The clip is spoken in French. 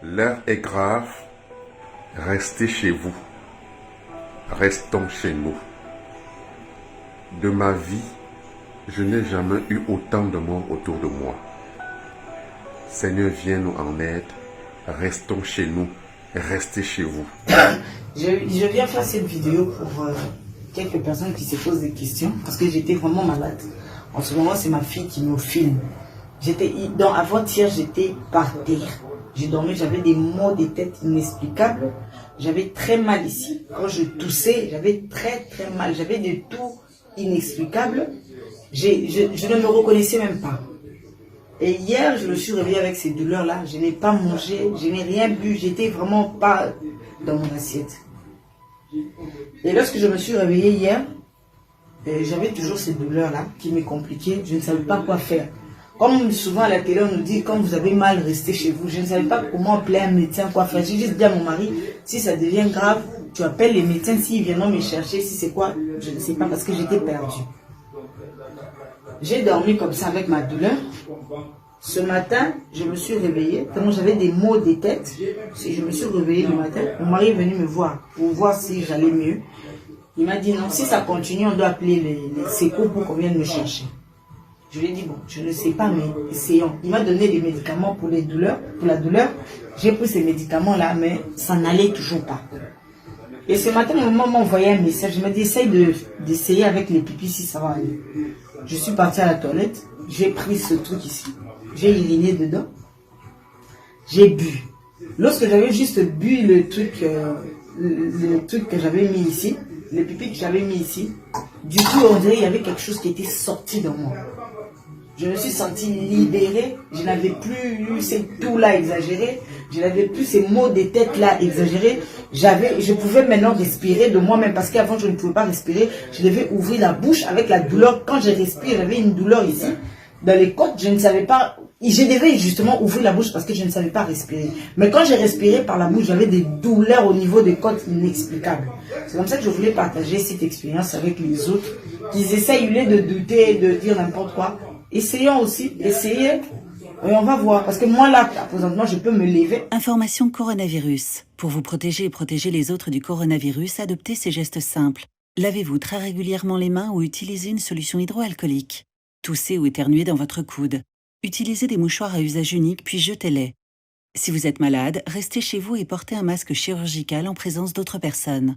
L'heure est grave, restez chez vous, restons chez nous. De ma vie, je n'ai jamais eu autant de monde autour de moi. Seigneur, viens nous en aide, restons chez nous, restez chez vous. Je viens faire cette vidéo pour quelques personnes qui se posent des questions parce que j'étais vraiment malade. En ce moment, c'est ma fille qui me filme. Avant-hier, j'étais par terre. J'ai dormi, j'avais des maux de tête inexplicables. J'avais très mal ici. Quand je toussais, j'avais très mal. J'avais des toux inexplicables. Je ne me reconnaissais même pas. Et hier, je me suis réveillée avec ces douleurs-là. Je n'ai pas mangé, je n'ai rien bu. J'étais vraiment pas dans mon assiette. Et lorsque je me suis réveillée hier, j'avais toujours ces douleurs-là qui me compliquaient. Je ne savais pas quoi faire. Comme souvent à la télé, on nous dit, quand vous avez mal, restez chez vous. Je ne savais pas comment appeler un médecin, quoi faire. J'ai juste dit à mon mari, si ça devient grave, tu appelles les médecins, s'ils viennent me chercher, si c'est quoi, je ne sais pas, parce que j'étais perdue. J'ai dormi comme ça avec ma douleur. Ce matin, je me suis réveillée, tellement j'avais des maux de tête. Je me suis réveillée le matin. Mon mari est venu me voir pour voir si j'allais mieux. Il m'a dit non, si ça continue, on doit appeler les secours pour qu'on vienne me chercher. Je lui ai dit bon, je ne sais pas, mais essayons. Il m'a donné des médicaments pour les douleurs, pour la douleur. J'ai pris ces médicaments-là, mais ça n'allait toujours pas. Et ce matin, mon maman m'a envoyé un message. Je m'a dit essaye d'essayer avec les pipis si ça va aller. Je suis partie à la toilette. J'ai pris ce truc ici. J'ai uriné dedans. J'ai bu. Lorsque j'avais juste bu le truc que j'avais mis ici, le pipi que j'avais mis ici, du coup, on dirait qu'il y avait quelque chose qui était sorti de moi. Je me suis sentie libérée. Je n'avais plus eu ces toux-là exagérés. Je n'avais plus ces maux de tête-là exagérés. Je pouvais maintenant respirer de moi-même parce qu'avant, je ne pouvais pas respirer. Je devais ouvrir la bouche avec la douleur. Quand je respire, j'avais une douleur ici. Dans les côtes, je ne savais pas. Je devais justement ouvrir la bouche parce que je ne savais pas respirer. Mais quand j'ai respiré par la bouche, j'avais des douleurs au niveau des côtes inexplicables. C'est comme ça que je voulais partager cette expérience avec les autres qui essayent de douter, de dire n'importe quoi. Essayons aussi, essayez, et on va voir. Parce que moi là, présentement, je peux me lever. Information coronavirus. Pour vous protéger et protéger les autres du coronavirus, adoptez ces gestes simples. Lavez-vous très régulièrement les mains ou utilisez une solution hydroalcoolique. Toussez ou éternuez dans votre coude. Utilisez des mouchoirs à usage unique puis jetez-les. Si vous êtes malade, restez chez vous et portez un masque chirurgical en présence d'autres personnes.